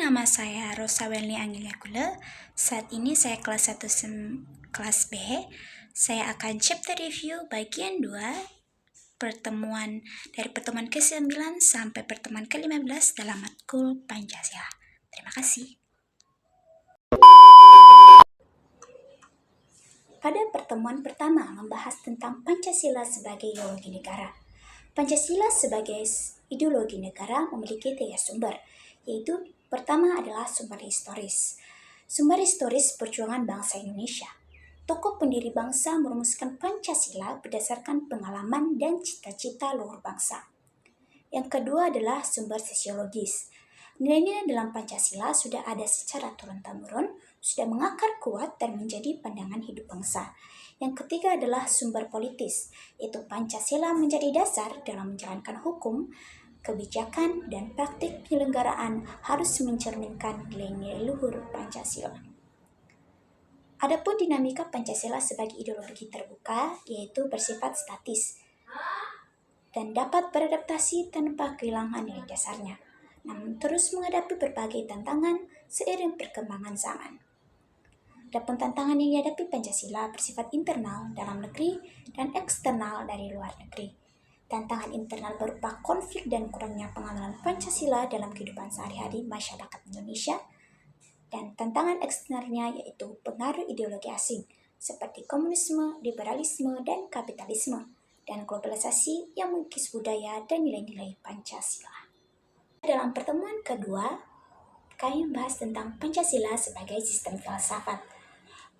nama saya Rosa Welni Angelia Kule. Saat ini saya kelas 1 kelas B. Saya akan chapter review bagian 2 dari pertemuan ke-9 sampai pertemuan ke-15 dalam matkul Pancasila. Terima kasih. Pada pertemuan pertama membahas tentang Pancasila sebagai ideologi negara. Pancasila sebagai ideologi negara memiliki 3 sumber, yaitu pertama adalah sumber historis. Sumber historis perjuangan bangsa Indonesia. Tokoh pendiri bangsa merumuskan Pancasila berdasarkan pengalaman dan cita-cita luhur bangsa. Yang kedua adalah sumber sosiologis. Nilai-nilai dalam Pancasila sudah ada secara turun-temurun, sudah mengakar kuat dan menjadi pandangan hidup bangsa. Yang ketiga adalah sumber politis, yaitu Pancasila menjadi dasar dalam menjalankan hukum, kebijakan, dan praktik penyelenggaraan harus mencerminkan nilai-nilai luhur Pancasila. Adapun dinamika Pancasila sebagai ideologi terbuka, yaitu bersifat statis dan dapat beradaptasi tanpa kehilangan nilai dasarnya, namun terus menghadapi berbagai tantangan seiring perkembangan zaman. Adapun tantangan yang dihadapi Pancasila bersifat internal dalam negeri dan eksternal dari luar negeri. Tantangan internal berupa konflik dan kurangnya pengamalan Pancasila dalam kehidupan sehari-hari masyarakat Indonesia, dan tantangan eksternalnya yaitu pengaruh ideologi asing seperti komunisme, liberalisme, dan kapitalisme, dan globalisasi yang mengikis budaya dan nilai-nilai Pancasila. Dalam pertemuan kedua, kami membahas tentang Pancasila sebagai sistem filsafat.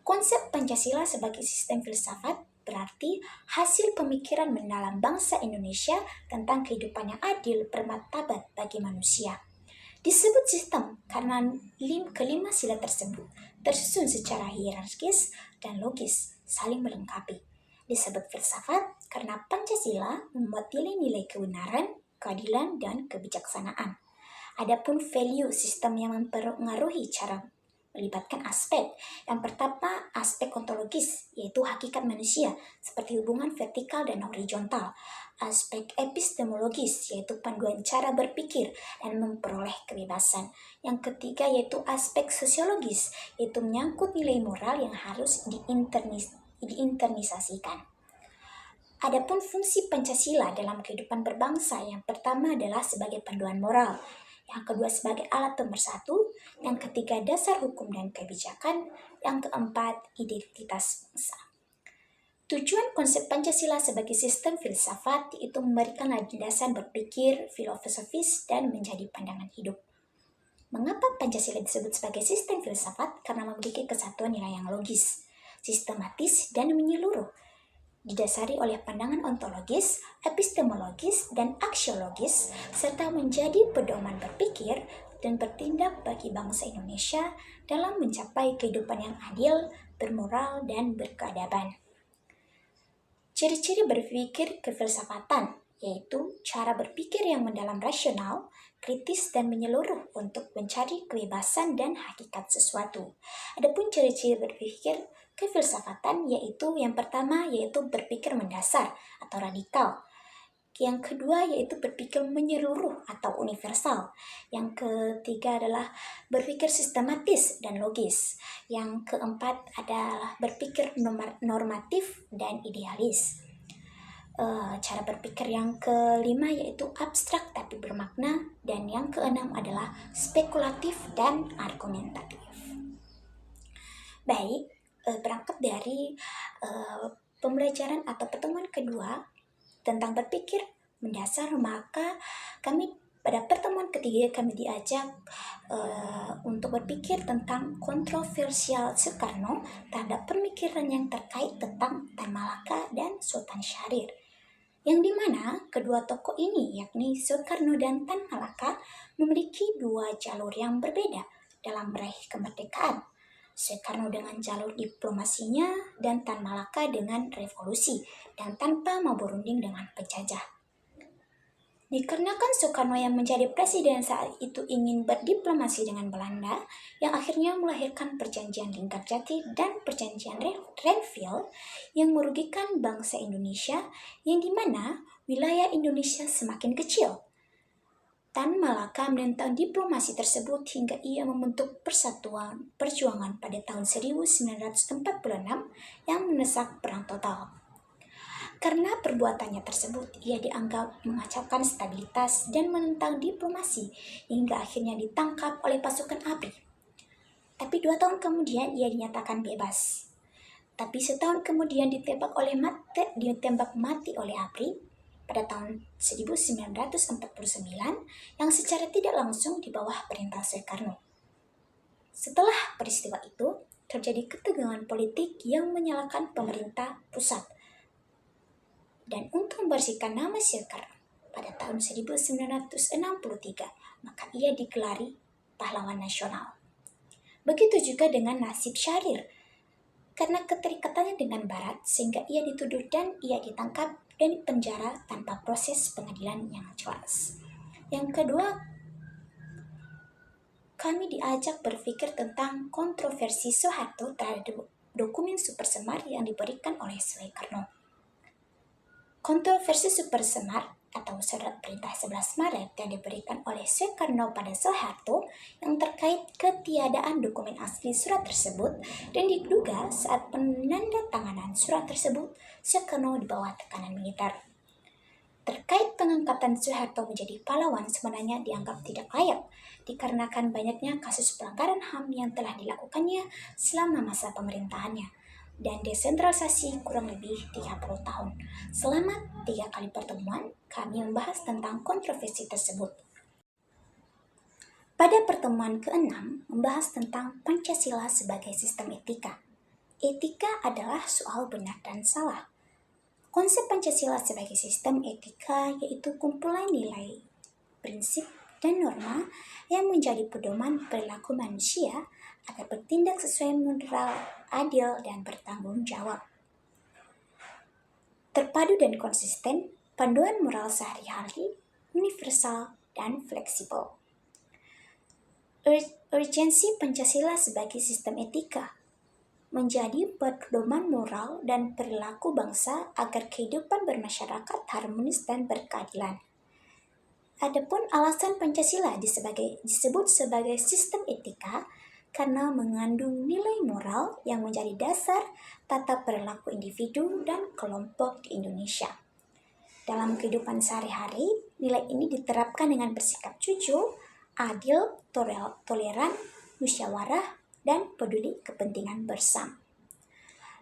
Konsep Pancasila sebagai sistem filsafat berarti hasil pemikiran mendalam bangsa Indonesia tentang kehidupan yang adil bermartabat bagi manusia. Disebut sistem karena kelima sila tersebut tersusun secara hierarkis dan logis, saling melengkapi. Disebut filsafat karena Pancasila membuat nilai-nilai kebenaran, keadilan, dan kebijaksanaan. Adapun value sistem yang mempengaruhi cara melibatkan aspek. Yang pertama, aspek ontologis, yaitu hakikat manusia, seperti hubungan vertikal dan horizontal. Aspek epistemologis, yaitu panduan cara berpikir dan memperoleh kebebasan. Yang ketiga, yaitu aspek sosiologis, yaitu menyangkut nilai moral yang harus diinternisasikan. Adapun fungsi Pancasila dalam kehidupan berbangsa, yang pertama adalah sebagai panduan moral, yang kedua sebagai alat pemersatu, yang ketiga dasar hukum dan kebijakan, yang keempat identitas bangsa. Tujuan konsep Pancasila sebagai sistem filsafat yaitu memberikan landasan berpikir filosofis dan menjadi pandangan hidup. Mengapa Pancasila disebut sebagai sistem filsafat? Karena memiliki kesatuan nilai yang logis, sistematis, dan menyeluruh, didasari oleh pandangan ontologis, epistemologis, dan aksiologis, serta menjadi pedoman berpikir dan bertindak bagi bangsa Indonesia dalam mencapai kehidupan yang adil, bermoral, dan berkeadaban. Ciri-ciri berpikir kefilsafatan yaitu cara berpikir yang mendalam, rasional, kritis, dan menyeluruh untuk mencari kebebasan dan hakikat sesuatu. Adapun ciri-ciri berpikir kefilsafatan yaitu yang pertama yaitu berpikir mendasar atau radikal. Yang kedua yaitu berpikir menyeluruh atau universal. Yang ketiga adalah berpikir sistematis dan logis. Yang keempat adalah berpikir normatif dan idealis. Cara berpikir yang kelima yaitu abstrak tapi bermakna, dan yang keenam adalah spekulatif dan argumentatif. Baik, berangkat dari pembelajaran atau pertemuan kedua tentang berpikir mendasar, maka pada pertemuan ketiga kami diajak untuk berpikir tentang kontroversial Soekarno terhadap pemikiran yang terkait tentang Tan Malaka dan Sultan Syahrir, yang dimana kedua tokoh ini yakni Soekarno dan Tan Malaka memiliki dua jalur yang berbeda dalam meraih kemerdekaan. Soekarno dengan jalur diplomasinya dan Tan Malaka dengan revolusi dan tanpa mau berunding dengan penjajah. Dikarenakan Soekarno yang menjadi presiden saat itu ingin berdiplomasi dengan Belanda, yang akhirnya melahirkan perjanjian Linggarjati dan perjanjian Renville yang merugikan bangsa Indonesia, yang dimana wilayah Indonesia semakin kecil. Tan Malaka menentang diplomasi tersebut hingga ia membentuk Persatuan Perjuangan pada tahun 1946 yang mendesak perang total. Karena perbuatannya tersebut, ia dianggap mengacaukan stabilitas dan menentang diplomasi hingga akhirnya ditangkap oleh pasukan ABRI. Tapi 2 tahun kemudian ia dinyatakan bebas. Tapi setahun kemudian ditembak mati oleh ABRI pada tahun 1949 yang secara tidak langsung di bawah perintah Soekarno. Setelah peristiwa itu, terjadi ketegangan politik yang menyalahkan pemerintah pusat. Dan untuk membersihkan nama Soekarno, pada tahun 1963, maka ia digelari pahlawan nasional. Begitu juga dengan nasib Syahrir. Karena keterikatannya dengan Barat, sehingga ia dituduh dan ia ditangkap dan dipenjara tanpa proses pengadilan yang jelas. Yang kedua, kami diajak berpikir tentang kontroversi Soeharto terhadap dokumen Super Semar yang diberikan oleh Soekarno. Kontroversi Super Semar atau surat perintah 11 Maret yang diberikan oleh Soekarno pada Soeharto yang terkait ketiadaan dokumen asli surat tersebut dan diduga saat penandatanganan surat tersebut Soekarno di bawah tekanan militer. Terkait pengangkatan Soeharto menjadi pahlawan sebenarnya dianggap tidak layak dikarenakan banyaknya kasus pelanggaran HAM yang telah dilakukannya selama masa pemerintahannya dan desentralisasi kurang lebih 30 tahun. Selama 3 kali pertemuan, kami membahas tentang kontroversi tersebut. Pada pertemuan ke-6, membahas tentang Pancasila sebagai sistem etika. Etika adalah soal benar dan salah. Konsep Pancasila sebagai sistem etika yaitu kumpulan nilai, prinsip, dan norma yang menjadi pedoman perilaku manusia agar bertindak sesuai moral, adil, dan bertanggung jawab. Terpadu dan konsisten, panduan moral sehari-hari, universal, dan fleksibel. Urgensi Pancasila sebagai sistem etika menjadi pedoman moral dan perilaku bangsa agar kehidupan bermasyarakat harmonis dan berkeadilan. Adapun alasan Pancasila disebut sebagai sistem etika karena mengandung nilai moral yang menjadi dasar tata perilaku individu dan kelompok di Indonesia. Dalam kehidupan sehari-hari, nilai ini diterapkan dengan bersikap jujur, adil, toleran, musyawarah, dan peduli kepentingan bersama.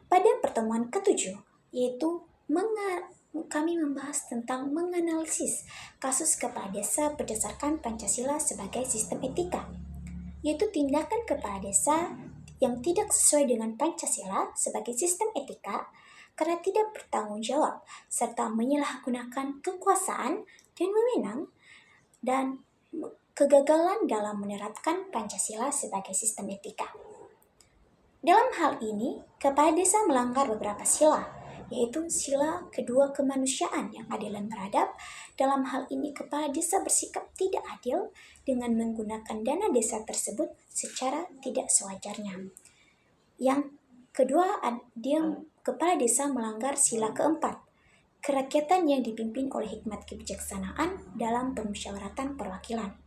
Pada pertemuan ke-7, yaitu kami membahas tentang menganalisis kasus kepala desa berdasarkan Pancasila sebagai sistem etika, yaitu tindakan kepala desa yang tidak sesuai dengan Pancasila sebagai sistem etika karena tidak bertanggung jawab serta menyalahgunakan kekuasaan dan wewenang dan kegagalan dalam menerapkan Pancasila sebagai sistem etika. Dalam hal ini, kepala desa melanggar beberapa sila, yaitu sila kedua kemanusiaan yang adil dan beradab. Dalam hal ini, kepala desa bersikap tidak adil dengan menggunakan dana desa tersebut secara tidak sewajarnya. Yang kedua, kepala desa melanggar sila keempat, kerakyatan yang dipimpin oleh hikmat kebijaksanaan dalam permusyawaratan perwakilan.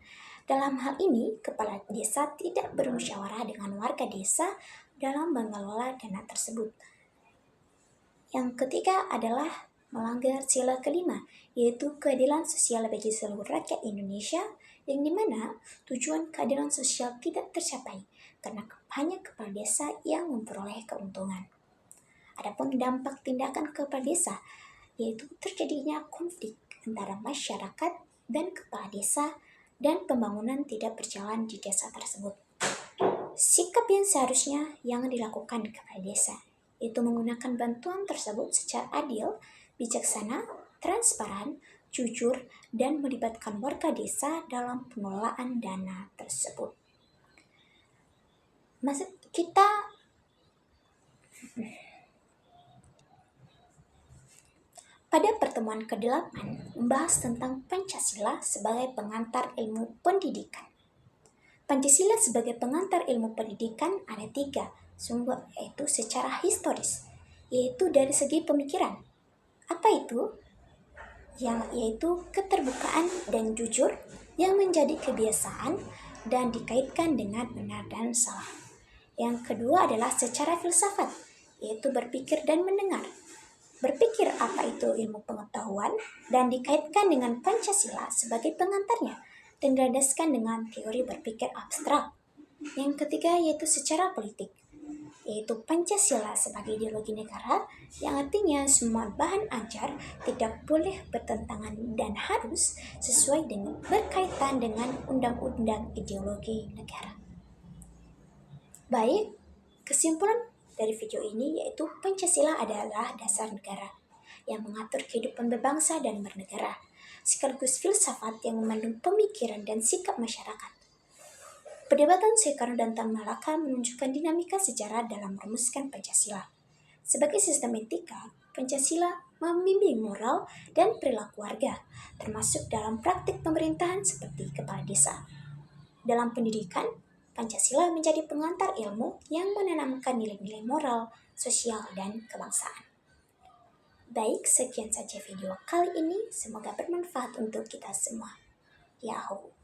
Dalam hal ini, kepala desa tidak bermusyawarah dengan warga desa dalam mengelola dana tersebut. Yang ketiga adalah melanggar sila kelima, yaitu keadilan sosial bagi seluruh rakyat Indonesia, yang dimana tujuan keadilan sosial tidak tercapai karena hanya kepala desa yang memperoleh keuntungan. Adapun dampak tindakan kepala desa, yaitu terjadinya konflik antara masyarakat dan kepala desa dan pembangunan tidak berjalan di desa tersebut. Sikap yang seharusnya yang dilakukan kepala desa itu menggunakan bantuan tersebut secara adil, bijaksana, transparan, jujur, dan melibatkan warga desa dalam pengelolaan dana tersebut. Pada pertemuan ke-8 membahas tentang Pancasila sebagai pengantar ilmu pendidikan. Pancasila sebagai pengantar ilmu pendidikan ada 3 sumber, yaitu secara historis, yaitu dari segi pemikiran. Apa itu? Yaitu keterbukaan dan jujur, yang menjadi kebiasaan dan dikaitkan dengan benar dan salah. Yang kedua adalah secara filsafat, yaitu berpikir dan mendengar. Berpikir apa itu ilmu pengetahuan dan dikaitkan dengan Pancasila sebagai pengantarnya dan dilandaskan dengan teori berpikir abstrak. Yang ketiga yaitu secara politik, yaitu Pancasila sebagai ideologi negara yang artinya semua bahan ajar tidak boleh bertentangan dan harus sesuai dengan berkaitan dengan undang-undang ideologi negara. Baik, kesimpulan dari video ini yaitu Pancasila adalah dasar negara yang mengatur kehidupan berbangsa dan bernegara, sekaligus filsafat yang memandung pemikiran dan sikap masyarakat. Perdebatan Soekarno dan Tan Malaka menunjukkan dinamika sejarah dalam merumuskan Pancasila. Sebagai sistem etika, Pancasila membimbing moral dan perilaku warga, termasuk dalam praktik pemerintahan seperti kepala desa. Dalam pendidikan, Pancasila menjadi pengantar ilmu yang menanamkan nilai-nilai moral, sosial, dan kebangsaan. Baik, sekian saja video kali ini. Semoga bermanfaat untuk kita semua. Yahoo!